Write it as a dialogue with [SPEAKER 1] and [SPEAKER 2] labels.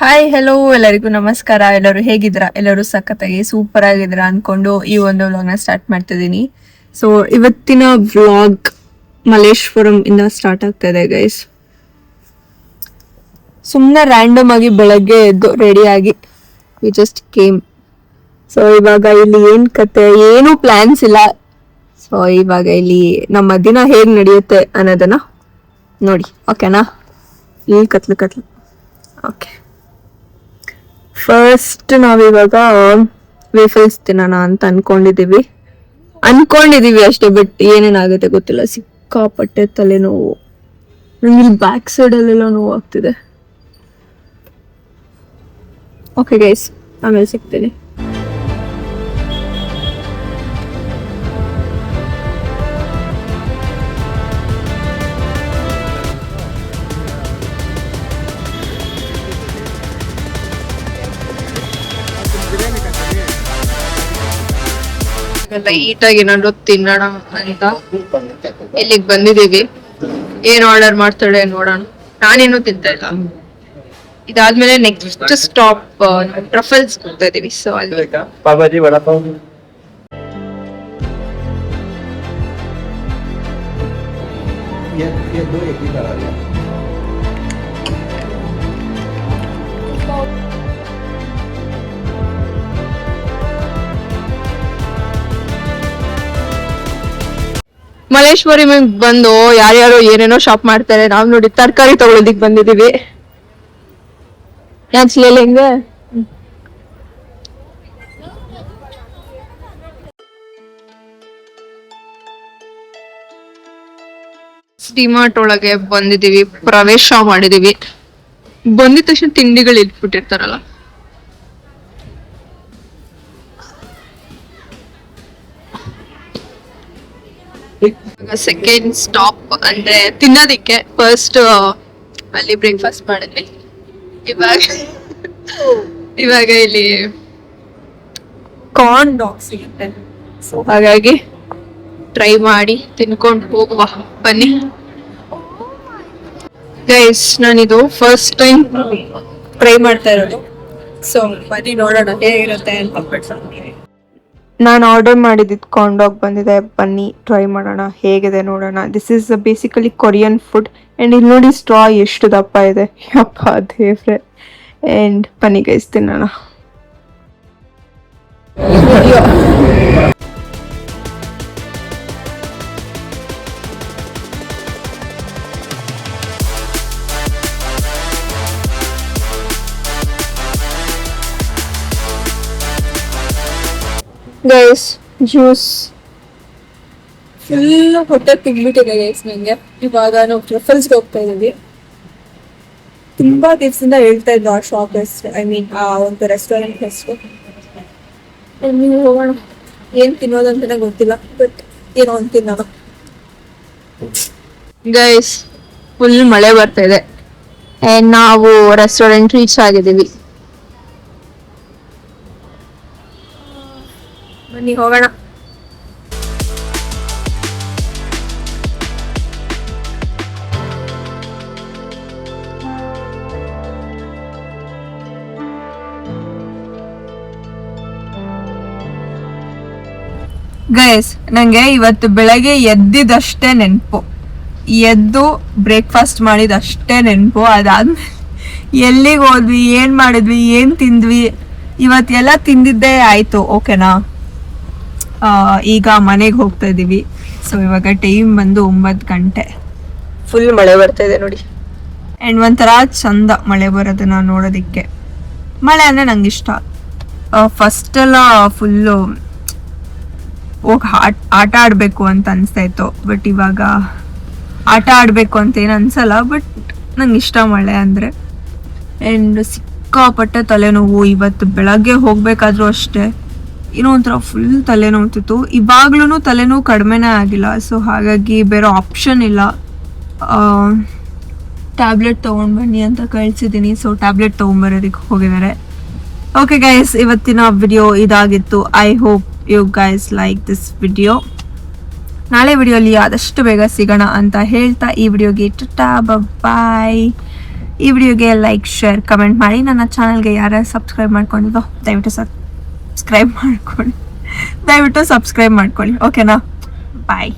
[SPEAKER 1] Hi hello ಎಲ್ಲರಿಗೂ ನಮಸ್ಕಾರ. ಎಲ್ಲರೂ ಹೇಗಿದ್ದೀರಾ? ಎಲ್ಲರೂ ಸಖತ್ತಾಗಿ ಸೂಪರ್ ಆಗಿದ್ದೀರಾ ಅನ್ಕೊಂಡು ಈ ಒಂದು ವ್ಲಾಗ್ನ ಸ್ಟಾರ್ಟ್ ಮಾಡ್ತಿದ್ದೀನಿ. ಸೊ ಇವತ್ತಿನ ವ್ಲಾಗ್ ಮಲ್ಲೇಶ್ವರಂ ಇಂದ ಸ್ಟಾರ್ಟ್ ಆಗ್ತಾ ಇದೆ ಗೈಸ್. ಸುಮ್ಮನೆ ರ್ಯಾಂಡಮ್ ಆಗಿ ಬೆಳಗ್ಗೆ ಎದ್ದು ರೆಡಿಯಾಗಿ ವಿ ಜಸ್ಟ್ ಕೇಮ್. ಸೊ ಇವಾಗ ಇಲ್ಲಿ ಏನ್ ಕತೆ, ಏನೂ ಪ್ಲಾನ್ಸ್ ಇಲ್ಲ. ಸೊ ಇವಾಗ ಇಲ್ಲಿ ನಮ್ಮ ದಿನ ಹೇಗ್ ನಡೆಯುತ್ತೆ ಅನ್ನೋದನ್ನ ನೋಡಿ, ಓಕೆನಾ? ಇಲ್ಲಿ ಕತ್ಲು ಓಕೆ. ಫಸ್ಟ್ ನಾವಿವಾಗ ವೇಫಲ್ಸ್ ತಿನ್ನೋಣ ಅಂತ ಅನ್ಕೊಂಡಿದೀವಿ ಅಷ್ಟೇ. ಬಟ್ ಏನೇನಾಗುತ್ತೆ ಗೊತ್ತಿಲ್ಲ. ಸಿಕ್ಕಾಪಟ್ಟೆ ತಲೆನೋವು. ನಂಗೆ ಇಲ್ಲಿ ಬ್ಯಾಕ್ ಸೈಡ್ ಅಲ್ಲೆಲ್ಲ ನೋವು ಆಗ್ತಿದೆ. ಓಕೆ ಗೈಸ್, ಆಮೇಲೆ ಸಿಗ್ತೀನಿ. ಲೈಟಾಗಿ ಏನಾದ್ರು ತಿನ್ನೋಣ ಅಂತ ಇಲ್ಲಿಗೆ ಬಂದಿದೀವಿ. ಏನ್ ಆರ್ಡರ್ ಮಾಡ್ತಾಳೆ ನೋಡೋಣ. ನಾನೇನು ತಿಂತಾ ಇಲ್ಲ. ಇದಾದ್ಮೇಲೆ ನೆಕ್ಸ್ಟ್ ಸ್ಟಾಪ್ ಟ್ರಫಲ್ಸ್ ಹೋಗ್ತಾ ಇದೀವಿ. ಸೊ ಅಲ್ಲಿ ಮಲ್ಲೇಶ್ವರಿ ಬಂದು ಯಾರ್ಯಾರು ಏನೇನೋ ಶಾಪ್ ಮಾಡ್ತಾರೆ. ನಾವ್ ನೋಡಿ ತರಕಾರಿ ತಗೊಳೋದಿಕ್ ಬಂದಿದೀವಿ. ಹೆಂಗ ಡಿಮಾರ್ಟ್ ಒಳಗೆ ಬಂದಿದೀವಿ, ಪ್ರವೇಶ ಮಾಡಿದೀವಿ. ಬಂದಿದ ತಕ್ಷಣ ತಿಂಡಿಗಳು ಇಟ್ಬಿಟ್ಟಿರ್ತಾರಲ್ಲ, ಸೆಕೆಂಡ್ ಸ್ಟಾಪ್ ಅಂದ್ರೆ ತಿನ್ನೋದಿಕ್ಕೆ. ಫಸ್ಟ್ ಅಲ್ಲಿ ಬ್ರೇಕ್ಫಾಸ್ಟ್ ಮಾಡಿದ್ವಿ. ಇವಾಗ ಇಲ್ಲಿ ಕಾರ್ನ್ ಡಾಗ್ ಸಿಗುತ್ತೆ. ಸೊ ಹಾಗಾಗಿ ಟ್ರೈ ಮಾಡಿ ತಿನ್ಕೊಂಡು ಹೋಗುವ ಬನ್ನಿ ಗೈಸ್. ನಾನಿದು ಫಸ್ಟ್ ಟೈಮ್ ಟ್ರೈ ಮಾಡ್ತಾ ಇರೋದು. ಸೊ ಬನ್ನಿ ನೋಡೋಣ ಹೇಗಿರುತ್ತೆ ಅಂತ. ನಾನು ಆರ್ಡರ್ ಮಾಡಿದ್ದು ಕಾರ್ನ್ ಡಾಗ್ ಬಂದಿದೆ. ಬನ್ನಿ ಟ್ರೈ ಮಾಡೋಣ ಹೇಗಿದೆ ನೋಡೋಣ. This is basically Korean food. And ಇಲ್ಲಿ ನೋಡಿ ಸ್ಟ್ರಾ ಎಷ್ಟು ದಪ್ಪ ಇದೆ, ಯಪ್ಪ ದೇವ್ರೆ. ಆ್ಯಂಡ್ ಬನ್ನಿ ಗೈಸ್ ತಿನ್ನೋಣ. ಗೈಸ್ ಜ್ಯೂಸ್ ಫುಲ್ ಹೊಟ್ಟೆ ತಿನ್ಬಿಟ್ಟಿದೆ ಗೈಸ್ ನಂಗೆ. ಇವಾಗ ನಾವು ಟ್ರಫಲ್ಸ್ಗೆ ಹೋಗ್ತಾ ಇದೀವಿ. ತುಂಬಾ ದಿವಸದಿಂದ ಹೇಳ್ತಾ ಇದ್ದು ಆ ಶಾಪ್ ಹೆಸರು, ಐ ಮೀನ್ ಆ ಒಂದು ರೆಸ್ಟೋರೆಂಟ್ ಹೆಸರು. ನೀವು ಹೋಗೋಣ. ಏನ್ ತಿನ್ನೋದಂತಾನೆ ಗೊತ್ತಿಲ್ಲ, ಬಟ್ ಏನೋ ಅಂತ ತಿನ್ನೋಣ. ಗೈಸ್ ಫುಲ್ ಮಳೆ ಬರ್ತಾ ಇದೆ. ನಾವು ರೆಸ್ಟೋರೆಂಟ್ ರೀಚ್ ಆಗಿದ್ದೀವಿ. ಬನ್ನಿ ಹೋಗೋಣ. ಗೈಸ್ ನಂಗೆ ಇವತ್ತು ಬೆಳಗ್ಗೆ ಎದ್ದಿದಷ್ಟೇ ನೆನಪು, ಎದ್ದು ಬ್ರೇಕ್ಫಾಸ್ಟ್ ಮಾಡಿದಷ್ಟೇ ನೆನಪು. ಅದಾದ್ಮೇಲೆ ಎಲ್ಲಿಗೆ ಹೋದ್ವಿ, ಏನ್ ಮಾಡಿದ್ವಿ, ಏನ್ ತಿಂದ್ವಿ, ಇವತ್ತೆಲ್ಲ ತಿಂದಿದ್ದೇ ಆಯ್ತು. ಓಕೆನಾ? ಈಗ ಮನೆಗೆ ಹೋಗ್ತಾ ಇದೀವಿ. ಸೊ ಇವಾಗ ಟೈಮ್ ಬಂದು 9 ಗಂಟೆ. ಫುಲ್ ಮಳೆ ಬರ್ತಾ ಇದೆ ನೋಡಿ. ಆ್ಯಂಡ್ ಒಂಥರ ಚಂದ ಮಳೆ ಬರೋದನ್ನ ನೋಡೋದಿಕ್ಕೆ. ಮಳೆ ಅಂದರೆ ನಂಗೆ ಇಷ್ಟ. ಫಸ್ಟ್ ಎಲ್ಲ ಫುಲ್ಲು ಹೋಗಿ ಆಟ ಆಡಬೇಕು ಅಂತ ಅನಿಸ್ತಾ ಇತ್ತು. ಬಟ್ ಇವಾಗ ಆಟ ಆಡಬೇಕು ಅಂತ ಏನು ಅನ್ಸಲ್ಲ. ಬಟ್ ನಂಗೆ ಇಷ್ಟ ಮಳೆ ಅಂದರೆ. ಆ್ಯಂಡ್ ಸಿಕ್ಕಾಪಟ್ಟೆ ತಲೆನೋವು. ಇವತ್ತು ಬೆಳಗ್ಗೆ ಹೋಗ್ಬೇಕಾದ್ರೂ ಅಷ್ಟೇ ಏನೋ ಒಂಥರ ಫುಲ್ ತಲೆನೋವ್ತಿತ್ತು. ಇವಾಗ್ಲೂ ತಲೆನೋವು ಕಡಿಮೆನೇ ಆಗಿಲ್ಲ. ಸೊ ಹಾಗಾಗಿ ಬೇರೆ ಆಪ್ಷನ್ ಇಲ್ಲ. ಟ್ಯಾಬ್ಲೆಟ್ ತೊಗೊಂಡು ಬನ್ನಿ ಅಂತ ಕಳಿಸಿದ್ದೀನಿ. ಸೊ ಟ್ಯಾಬ್ಲೆಟ್ ತೊಗೊಂಬರೋದಕ್ಕೆ ಹೋಗಿದ್ದಾರೆ. ಓಕೆ ಗೈಸ್, ಇವತ್ತಿನ ವಿಡಿಯೋ ಇದಾಗಿತ್ತು. I hope you guys like this video. ನಾಳೆ ವಿಡಿಯೋಲಿ ಆದಷ್ಟು ಬೇಗ ಸಿಗೋಣ ಅಂತ ಹೇಳ್ತಾ ಈ ವಿಡಿಯೋಗೆ ಟಾಟಾ ಬಾಯ್. ಈ ವಿಡಿಯೋಗೆ ಲೈಕ್ ಶೇರ್ ಕಮೆಂಟ್ ಮಾಡಿ. ನನ್ನ ಚಾನಲ್ಗೆ ಯಾರ್ಯಾರು ಸಬ್ಸ್ಕ್ರೈಬ್ ಮಾಡ್ಕೊಂಡಿದ್ದೋ ದಯವಿಟ್ಟು ಸಬ್ಸ್ಕ್ರೈಬ್ ಮಾಡ್ಕೊಳ್ಳಿ. ಓಕೆನಾ? ಬಾಯ್.